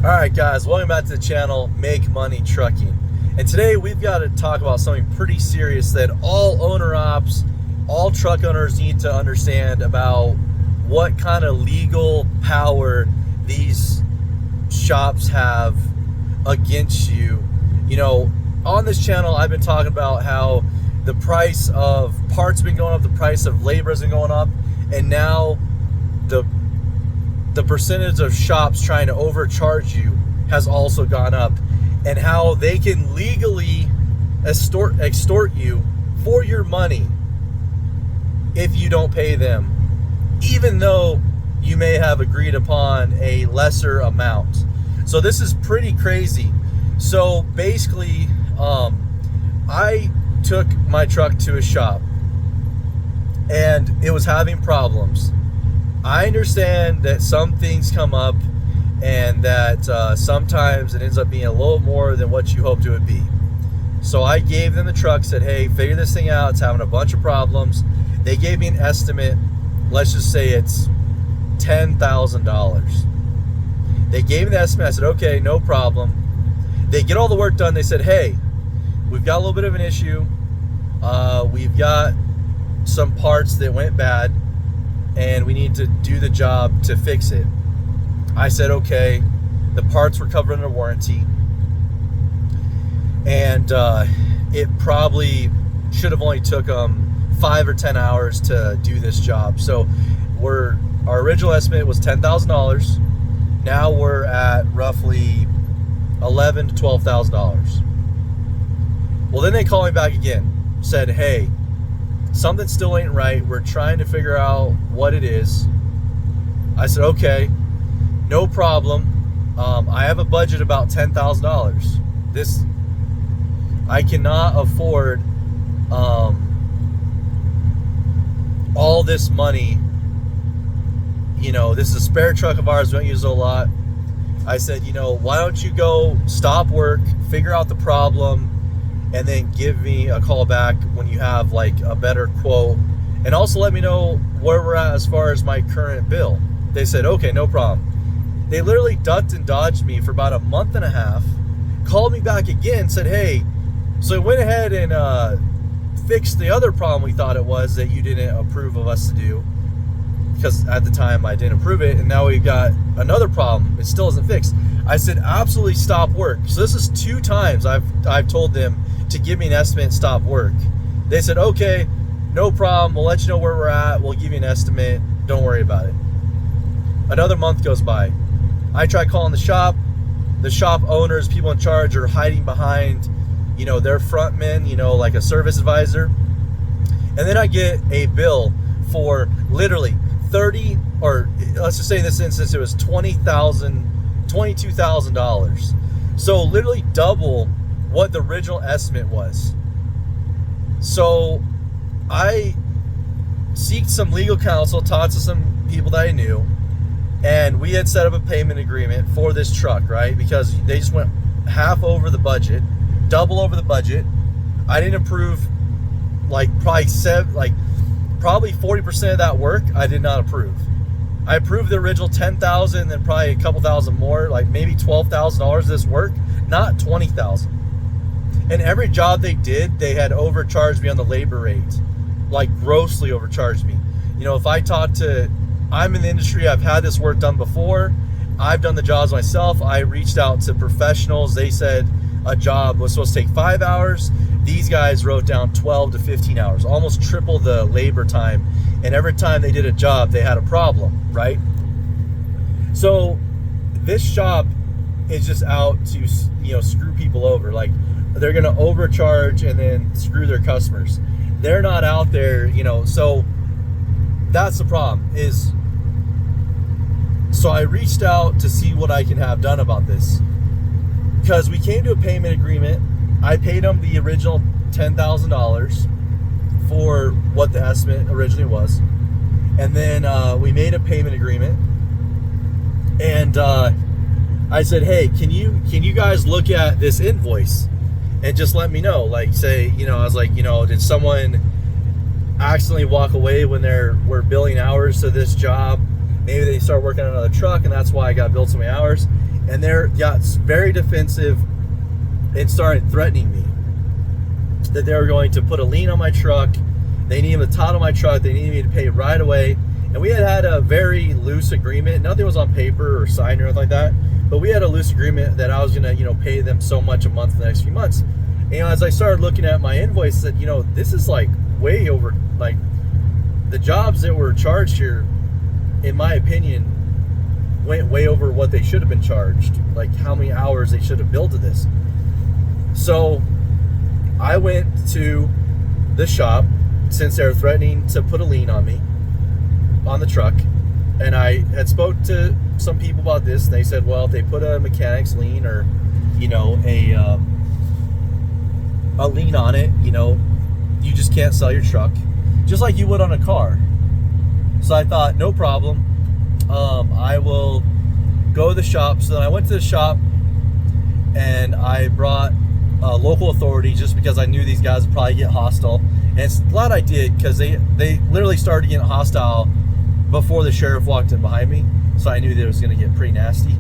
Alright guys, welcome back to the channel, Make Money Trucking. And today we've got to talk about something pretty serious that all owner-ops, all truck owners need to understand about what kind of legal power these shops have against you. You know, on this channel I've been talking about how the price of parts has been going up, the price of labor has been going up, and now the percentage of shops trying to overcharge you has also gone up, and how they can legally extort you for your money if you don't pay them, even though you may have agreed upon a lesser amount. So this is pretty crazy. So basically, I took my truck to a shop and it was having problems. I understand that some things come up and that sometimes it ends up being a little more than what you hoped it would be. So I gave them the truck, said, hey, figure this thing out. It's having a bunch of problems. They gave me an estimate. Let's just say it's $10,000. They gave me the estimate. I said, okay, no problem. They get all the work done. They said, hey, we've got a little bit of an issue. We've got some parts that went bad, and we need to do the job to fix it. I said, okay. The parts were covered under warranty, and it probably should have only took them 5 or 10 hours to do this job. So our original estimate was $10,000. Now we're at roughly $11,000 to $12,000. Well, then they called me back again, said, hey, something still ain't right. We're trying to figure out what it is. I said, okay, no problem. I have a budget about $10,000. I cannot afford all this money. You know, this is a spare truck of ours. We don't use it a lot. I said, you know, why don't you go stop work, figure out the problem, and then give me a call back when you have like a better quote, and also let me know where we're at as far as my current bill. They said, okay, no problem. They literally ducked and dodged me for about a month and a half, called me back again, said, hey, so I went ahead and fixed the other problem we thought it was that you didn't approve of us to do, because at the time I didn't approve it, and now we've got another problem. It still isn't fixed. I said, absolutely stop work. So this is 2 times I've told them to give me an estimate and stop work. They said, okay, no problem. We'll let you know where we're at. We'll give you an estimate. Don't worry about it. Another month goes by. I try calling the shop. The shop owners, people in charge, are hiding behind, you know, their front men, you know, like a service advisor. And then I get a bill for literally 30, or let's just say in this instance, it was $22,000. So literally double what the original estimate was. So I seeked some legal counsel, talked to some people that I knew, and we had set up a payment agreement for this truck, right? Because they just went half over the budget, double over the budget. I didn't approve probably 40% of that work I did not approve. I approved the original $10,000, then probably a couple thousand more, like maybe $12,000 of this work, not $20,000. And every job they did, they had overcharged me on the labor rate, like grossly overcharged me. You know, if I'm in the industry, I've had this work done before. I've done the jobs myself. I reached out to professionals. They said a job was supposed to take 5 hours. These guys wrote down 12 to 15 hours, almost triple the labor time. And every time they did a job, they had a problem, right? So this shop is just out to, you know, screw people over. Like, they're going to overcharge and then screw their customers. They're not out there, you know. So that's the problem is, so I reached out to see what I can have done about this, because we came to a payment agreement. I paid them the original $10,000 for what the estimate originally was, and then we made a payment agreement, and I said, hey, can you guys look at this invoice and just let me know, like, say, you know, I was like, you know, did someone accidentally walk away when we're billing hours to this job? Maybe they start working on another truck and that's why I got billed so many hours. And they got very defensive and started threatening me that they were going to put a lien on my truck. They needed the title of my truck. They needed me to pay right away. And we had a very loose agreement. Nothing was on paper or signed or anything like that. But we had a loose agreement that I was going to, pay them so much a month in the next few months. And as I started looking at my invoice, I said, this is like way over, like the jobs that were charged here, in my opinion, went way over what they should have been charged. Like how many hours they should have billed to this. So I went to the shop, since they were threatening to put a lien on me, on the truck. And I had spoke to some people about this. And they said, well, if they put a mechanic's lien or, a lien on it, you just can't sell your truck, just like you would on a car. So I thought, no problem. I will go to the shop. So then I went to the shop and I brought a local authority, just because I knew these guys would probably get hostile. And it's glad I did, because they literally started getting hostile before the sheriff walked in behind me. So I knew that it was going to get pretty nasty.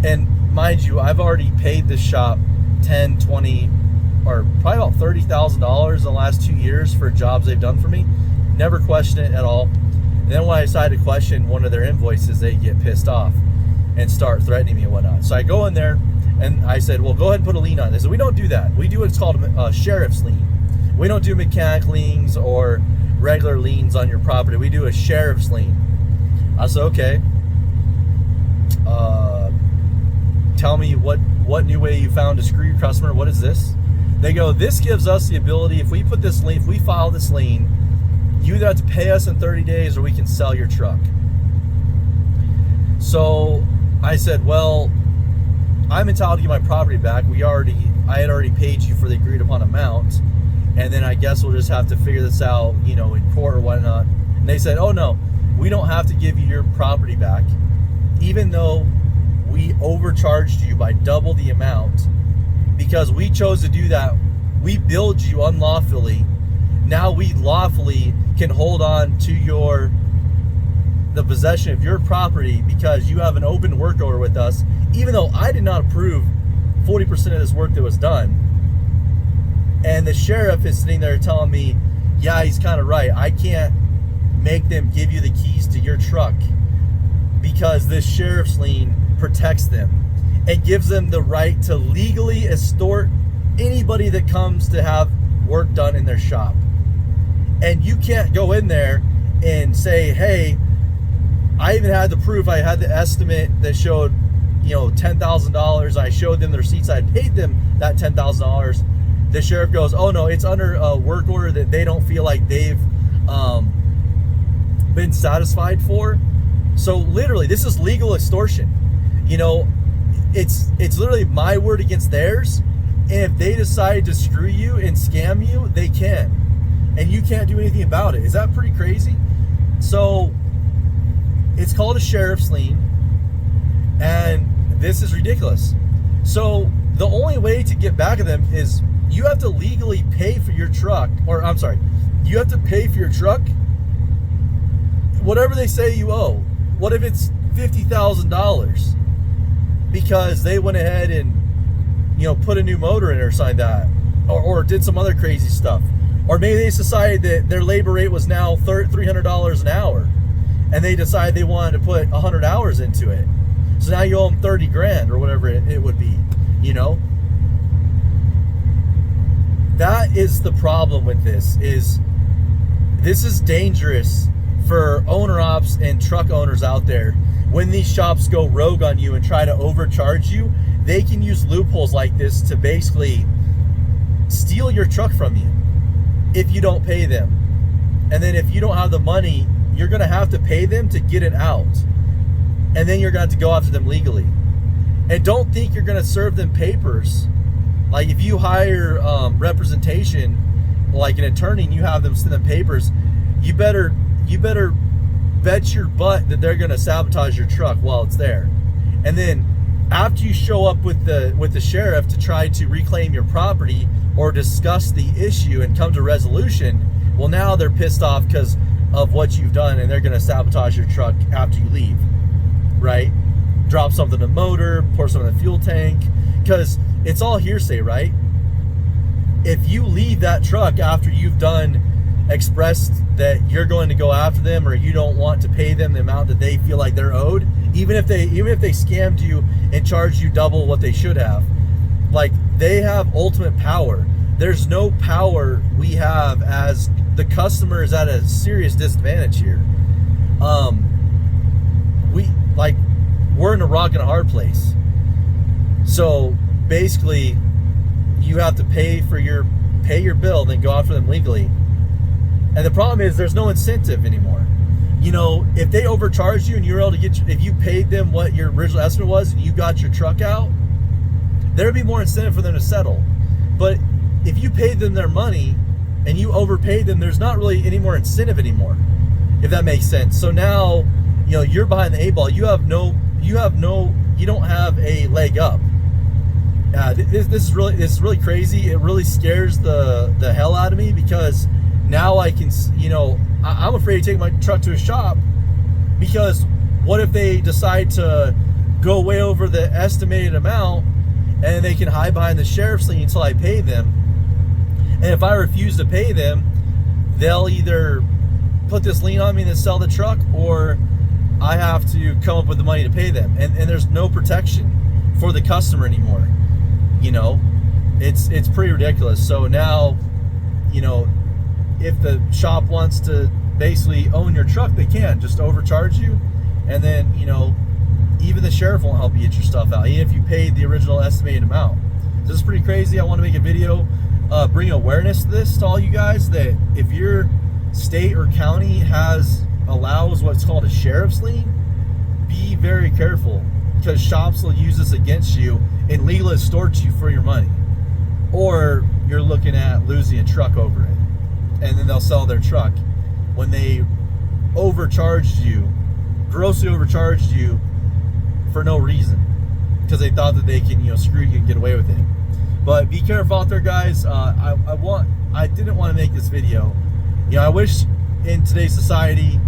And mind you, I've already paid this shop $10, $20, or probably about $30,000 in the last 2 years for jobs they've done for me. Never questioned it at all. And then when I decided to question one of their invoices, they get pissed off and start threatening me and whatnot. So I go in there and I said, well, go ahead and put a lien on it. They said, we don't do that. We do what's called a sheriff's lien. We don't do mechanic liens or regular liens on your property. We do a sheriff's lien. I said, okay. Tell me what new way you found to screw your customer. What is this? They go, this gives us the ability, if we put this lien, if we file this lien, you either have to pay us in 30 days or we can sell your truck. So I said, well, I'm entitled to get my property back. I had already paid you for the agreed upon amount. And then I guess we'll just have to figure this out, in court or whatnot. And they said, oh no, we don't have to give you your property back, even though we overcharged you by double the amount, because we chose to do that. We billed you unlawfully. Now we lawfully can hold on to the possession of your property because you have an open work order with us, even though I did not approve 40% of this work that was done. And the sheriff is sitting there telling me, yeah, he's kind of right. I can't make them give you the keys to your truck because this sheriff's lien protects them and gives them the right to legally extort anybody that comes to have work done in their shop. And you can't go in there and say, hey, I even had the proof. I had the estimate that showed, $10,000. I showed them the receipts. I paid them that $10,000. The sheriff goes, oh no, it's under a work order that they don't feel like they've been satisfied for. So literally, this is legal extortion. It's literally my word against theirs. And if they decide to screw you and scam you, they can. And you can't do anything about it. Is that pretty crazy? So it's called a sheriff's lien. And this is ridiculous. So the only way to get back at them is you have to legally pay for your truck, you have to pay for your truck whatever they say you owe. What if it's $50,000 because they went ahead and put a new motor in or something like that, or did some other crazy stuff, or maybe they decided that their labor rate was now $300 an hour, and they decided they wanted to put 100 hours into it. So now you owe them 30 grand or whatever it would be. That is the problem with this. This is dangerous for owner ops and truck owners out there. When these shops go rogue on you and try to overcharge you, they can use loopholes like this to basically steal your truck from you if you don't pay them. And then if you don't have the money, you're going to have to pay them to get it out. And then you're going to have to go after them legally. And don't think you're going to serve them papers. Like if you hire representation, like an attorney, and you have them send them papers, you better bet your butt that they're going to sabotage your truck while it's there. And then after you show up with the sheriff to try to reclaim your property or discuss the issue and come to resolution, well, now they're pissed off because of what you've done, and they're going to sabotage your truck after you leave, right? drop something in the motor, pour something in the fuel tank, because it's all hearsay, right? If you leave that truck after you've expressed that you're going to go after them, or you don't want to pay them the amount that they feel like they're owed, even if they scammed you and charged you double what they should have, like, they have ultimate power. There's no power we have as the customer is at a serious disadvantage here. We're in a rock and a hard place. So basically, you have to pay your bill, then go after them legally. And the problem is there's no incentive anymore. You know, if they overcharged you and you were able to if you paid them what your original estimate was and you got your truck out, there'd be more incentive for them to settle. But if you paid them their money and you overpaid them, there's not really any more incentive anymore, if that makes sense. So now, you know, you're behind the 8 ball. You don't have a leg up. This is really crazy. It really scares the hell out of me, because now I can, I'm afraid to take my truck to a shop, because what if they decide to go way over the estimated amount and they can hide behind the sheriff's lien until I pay them? And if I refuse to pay them, they'll either put this lien on me and then sell the truck, or I have to come up with the money to pay them. And there's no protection for the customer anymore. You know, it's pretty ridiculous. So now, you know, if the shop wants to basically own your truck, they can just overcharge you, and then, you know, even the sheriff won't help you get your stuff out, even if you paid the original estimated amount. This is pretty crazy. I want to make a video bring awareness to this to all you guys, that if your state or county allows what's called a sheriff's lien, be very careful, because shops will use this against you and legally extort you for your money, or you're looking at losing a truck over it, and then they'll sell their truck when they grossly overcharged you for no reason, because they thought that they can, screw you and get away with it. But be careful out there, guys. I didn't want to make this video. I wish in today's society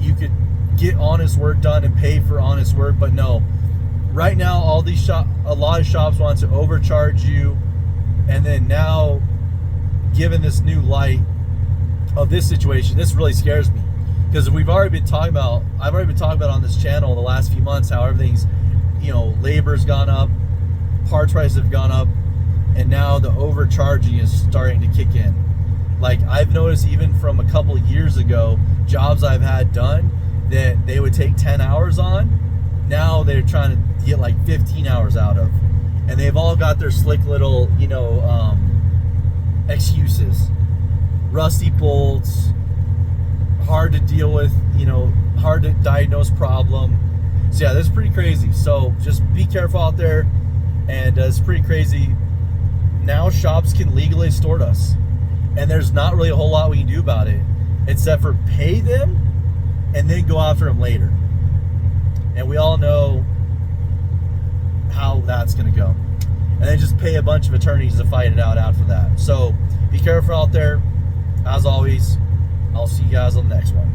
you could get honest work done and pay for honest work, but no. Right now, a lot of shops want to overcharge you, and then now, given this new light of this situation, this really scares me, because I've already been talking about on this channel the last few months how everything's, labor's gone up, parts prices have gone up, and now the overcharging is starting to kick in. Like, I've noticed even from a couple of years ago, jobs I've had done that they would take 10 hours on, now they're trying to get like 15 hours out of. And they've all got their slick little, excuses. Rusty bolts, hard to deal with, hard to diagnose problem. So yeah, that's pretty crazy. So just be careful out there. And it's pretty crazy. Now shops can legally extort us. And there's not really a whole lot we can do about it, except for pay them and then go after them later. And we all know how that's going to go. And then just pay a bunch of attorneys to fight it out after that. So be careful out there. As always, I'll see you guys on the next one.